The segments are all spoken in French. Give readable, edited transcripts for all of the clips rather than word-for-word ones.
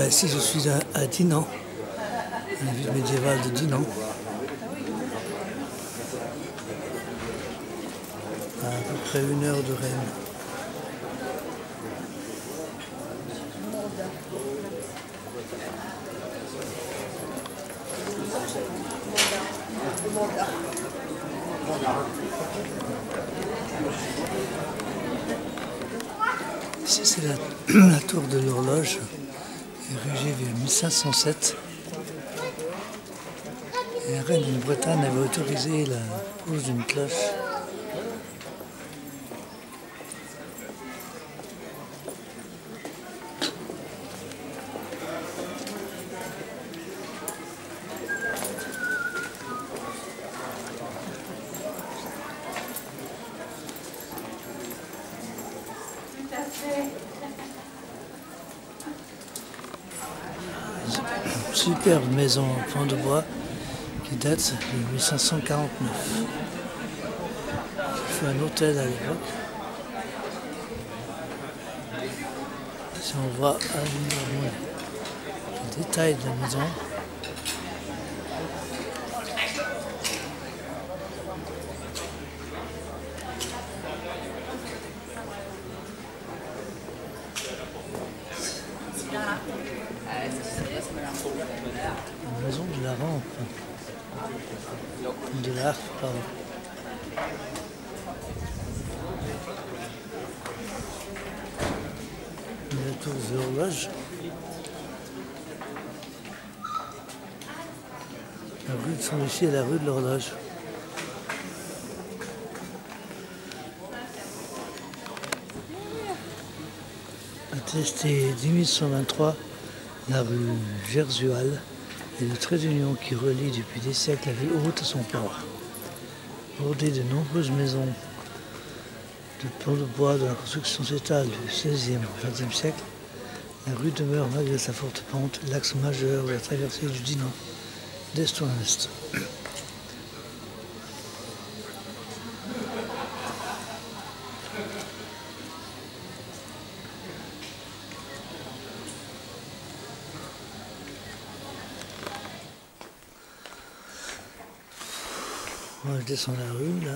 Ici je suis à Dinan, une ville médiévale de Dinan. À peu près 1 heure de Rennes. Ici c'est la tour de l'horloge, érigée vers 1507. Et la reine de Bretagne avait autorisé la pose d'une cloche. Superbe maison en pan de bois qui date de 1549. J'ai fait un hôtel à l'époque. Si on voit le détail de la maison. La maison de la rampe. De l'arc, pardon. La tour de l'horloge. La rue de Saint-Lucie est la rue de l'horloge. Attesté 10123, la rue Gersual est le trait d'union qui relie depuis des siècles la ville haute à son port. Bordée de nombreuses maisons de pans de bois dont la construction s'étale du XVIe au XXe siècle, la rue demeure malgré sa forte pente l'axe majeur de la traversée du Dinan d'est en est. Je descends la rue là.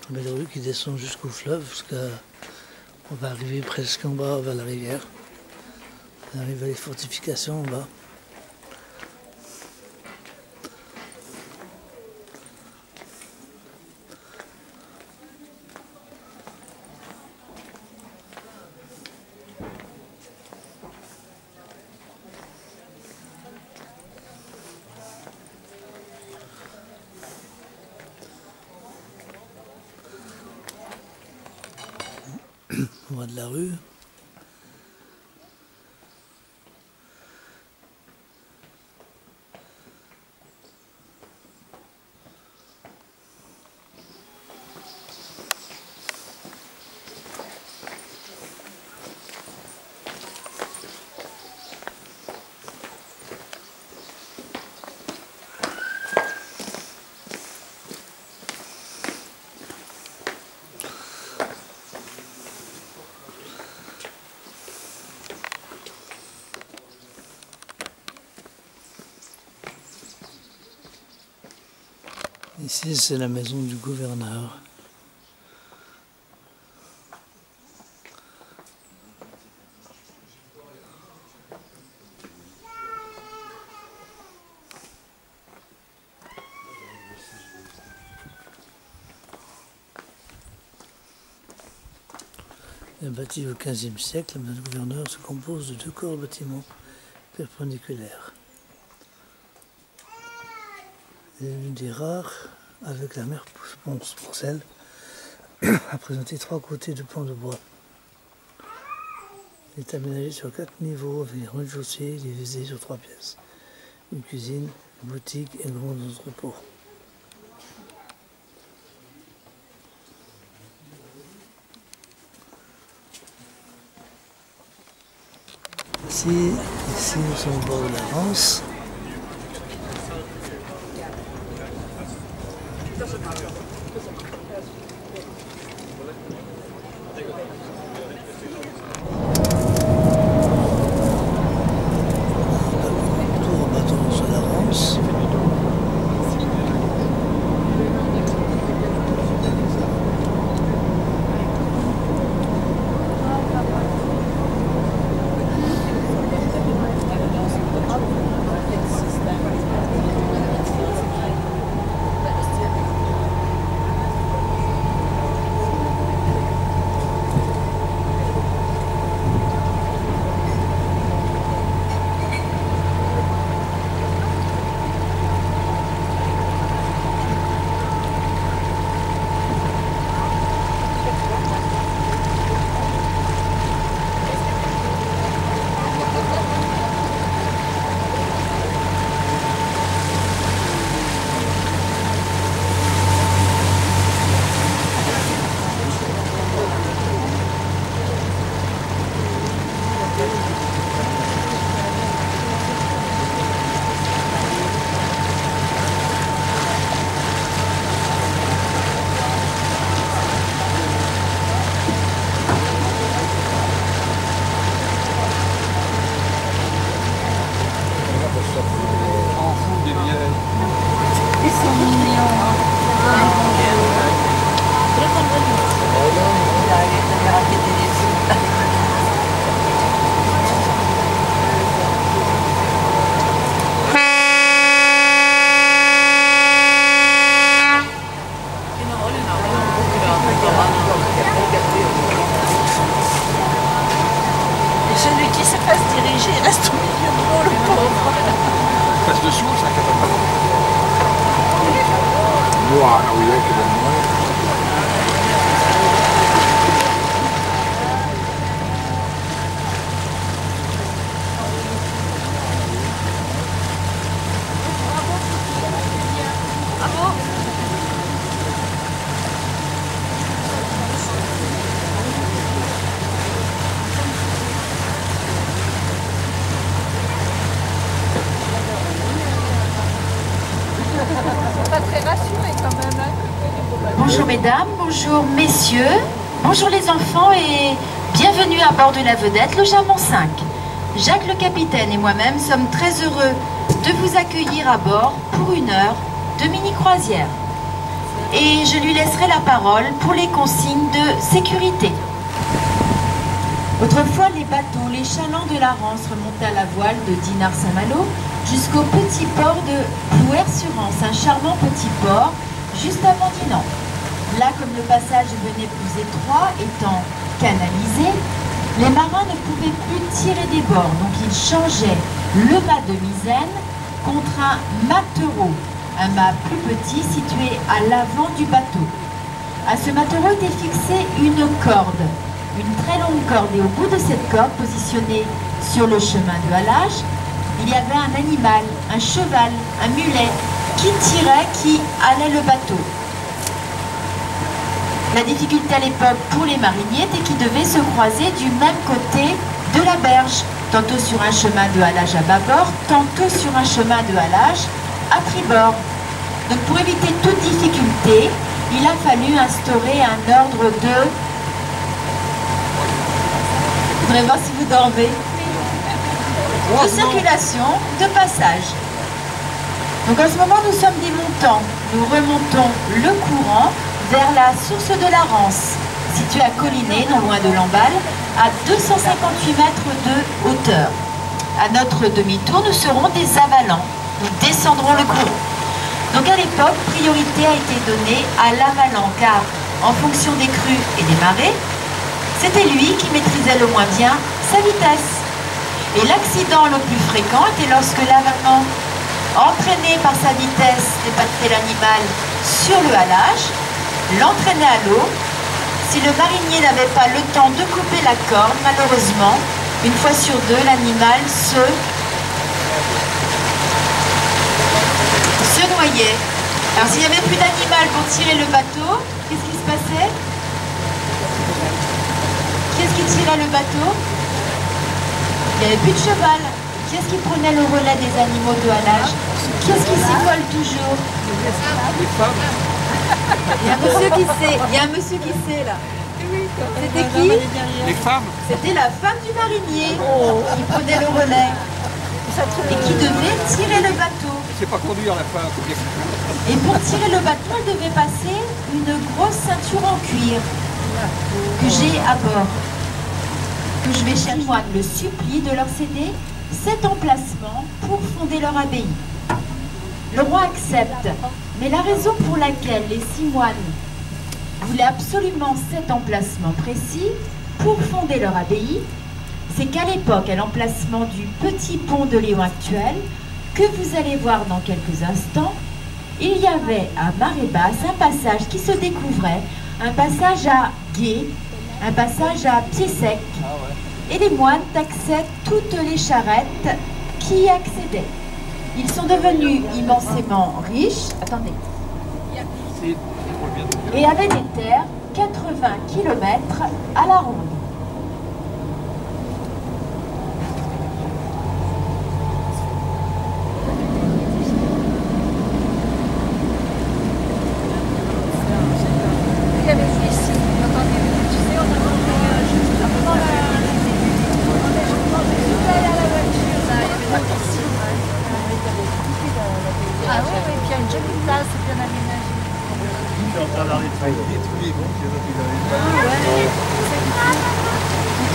Une belle rue qui descend jusqu'au fleuve, on va arriver presque en bas vers la rivière. On arrive à les fortifications en bas. Au bas de la rue. Ici, c'est la maison du gouverneur. Bâti au XVe siècle, la maison du gouverneur se compose de 2 corps de bâtiments perpendiculaires. C'est l'une des rares, avec la mer Poncelle, à présenter 3 côtés de pans de bois. Il est aménagé sur 4 niveaux avec un rez-de-chaussée divisé sur 3 pièces. Une cuisine, une boutique et un grand entrepôt. Ici nous sommes au bord de la Rance. Pas très rassuré quand même. Hein. Bonjour mesdames, bonjour messieurs, bonjour les enfants et bienvenue à bord de la vedette, le Jamon 5. Jacques le capitaine et moi-même sommes très heureux de vous accueillir à bord pour une heure de mini-croisière. Et je lui laisserai la parole pour les consignes de sécurité. Autrefois, les bateaux, les chalands de la Rance remontaient à la voile de Dinard-Saint-Malo jusqu'au petit port de Plouer-sur-Rance, un charmant petit port juste avant Dinan. Là, comme le passage devenait plus étroit, étant canalisé, les marins ne pouvaient plus tirer des bords, donc ils changeaient le mât de misaine contre un matereau, un mât plus petit situé à l'avant du bateau. À ce matereau était fixée une corde, une très longue corde, et au bout de cette corde, positionnée sur le chemin de halage, il y avait un animal, un cheval, un mulet, qui tirait, qui allait le bateau. La difficulté à l'époque pour les mariniers était qu'ils devaient se croiser du même côté de la berge, tantôt sur un chemin de halage à bâbord, tantôt sur un chemin de halage à tribord. Donc pour éviter toute difficulté, il a fallu instaurer un ordre je voudrais voir si vous dormez, de circulation, de passage. Donc en ce moment, nous sommes des montants. Nous remontons le courant vers la source de la Rance, située à Collinet, non loin de Lamballe, à 258 mètres de hauteur. À notre demi-tour, nous serons des avalants. Nous descendrons le courant. Donc à l'époque, priorité a été donnée à l'avalant, car en fonction des crues et des marées, c'était lui qui maîtrisait le moins bien sa vitesse. Et l'accident le plus fréquent était lorsque l'avalant, entraîné par sa vitesse, débattait l'animal sur le halage, l'entraînait à l'eau. Si le marinier n'avait pas le temps de couper la corde, malheureusement, une fois sur deux, l'animal se noyait. Alors s'il n'y avait plus d'animal pour tirer le bateau, qu'est-ce qui se passait? Qui est-ce qui tirait le bateau? Il n'y avait plus de cheval. Qui est-ce qui prenait le relais des animaux de halage? Qui est-ce qui s'y colle toujours? Il y a un monsieur qui sait. Il y a un monsieur qui sait là. C'était qui? Les femmes. C'était la femme du marinier qui prenait le relais et qui devait tirer le bateau. Je ne sais pas conduire la femme. Et pour tirer le bateau, elle devait passer une grosse ceinture en cuir que j'ai à bord. Que je vais chez moi le supplie de leur céder cet emplacement pour fonder leur abbaye. Le roi accepte, mais la raison pour laquelle les 6 moines voulaient absolument cet emplacement précis pour fonder leur abbaye, c'est qu'à l'époque, à l'emplacement du petit pont de Léon actuel, que vous allez voir dans quelques instants, il y avait à marée basse un passage qui se découvrait, un passage à gué, un passage à pied sec. Et les moines taxaient toutes les charrettes qui y accédaient. Ils sont devenus immensément riches, attendez, et avaient des terres 80 km à la ronde.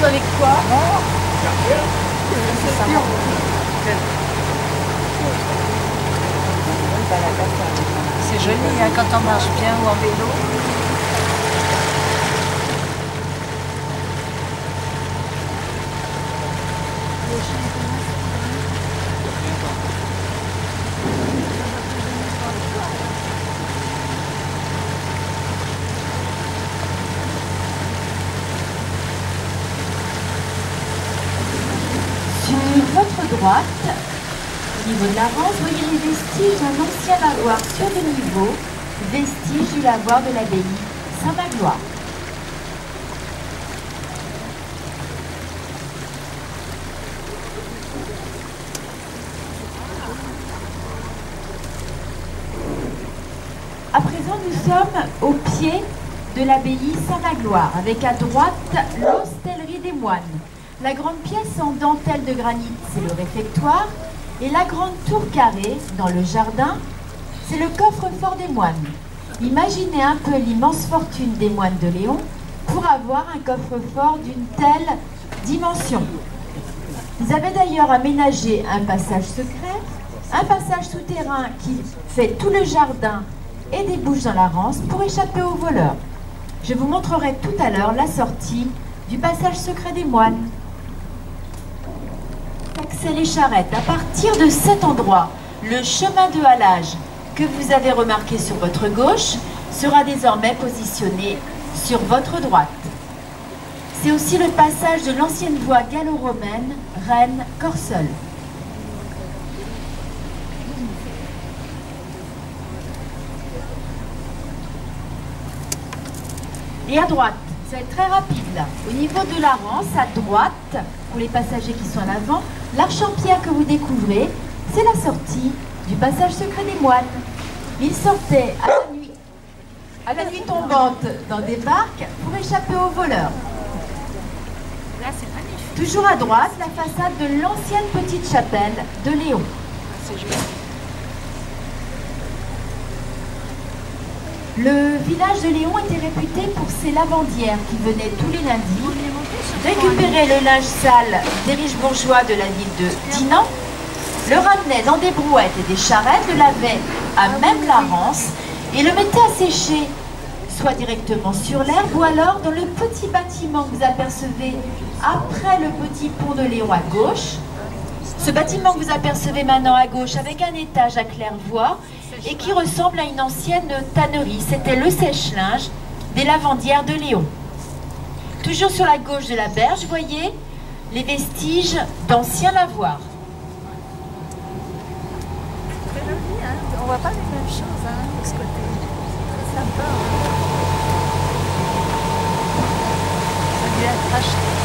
Avec quoi? C'est joli hein, quand on marche bien ou en vélo. droite, au niveau de la rance, voyez les vestiges d'un ancien lavoir sur des niveaux, vestiges du lavoir de l'abbaye Saint-Magloire. À présent, nous sommes au pied de l'abbaye Saint-Magloire, avec à droite l'hostellerie des moines. La grande pièce en dentelle de granit, c'est le réfectoire, et la grande tour carrée, dans le jardin, c'est le coffre-fort des moines. Imaginez un peu l'immense fortune des moines de Léon pour avoir un coffre-fort d'une telle dimension. Ils avaient d'ailleurs aménagé un passage secret, un passage souterrain qui fait tout le jardin et débouche dans la rance pour échapper aux voleurs. Je vous montrerai tout à l'heure la sortie du passage secret des moines. Accès les charrettes. À partir de cet endroit, le chemin de halage que vous avez remarqué sur votre gauche sera désormais positionné sur votre droite. C'est aussi le passage de l'ancienne voie gallo-romaine Rennes-Corseul. Et à droite, ça va être très rapide là. Au niveau de la rance, à droite, pour les passagers qui sont à l'avant, l'arche en pierre que vous découvrez, c'est la sortie du passage secret des moines. Ils sortaient à la nuit tombante dans des barques pour échapper aux voleurs. Là, c'est magnifique. Toujours à droite, la façade de l'ancienne petite chapelle de Léon. C'est joli. Le village de Léon était réputé pour ses lavandières qui venaient tous les lundis récupérer le linge sale des riches bourgeois de la ville de Dinan, le ramenaient dans des brouettes et des charrettes, le lavaient à même la rance et le mettaient à sécher, soit directement sur l'herbe ou alors dans le petit bâtiment que vous apercevez après le petit pont de Léon à gauche. Ce bâtiment que vous apercevez maintenant à gauche avec un étage à claire-voie et qui ressemble à une ancienne tannerie. C'était le sèche-linge des lavandières de Léon. Toujours sur la gauche de la berge, voyez les vestiges d'anciens lavoirs. Très joli, hein. On voit pas les mêmes choses hein, de ce côté. Très sympa. Ça a dû être acheté.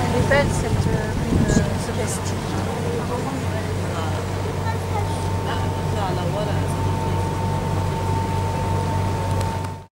Elle est belle cette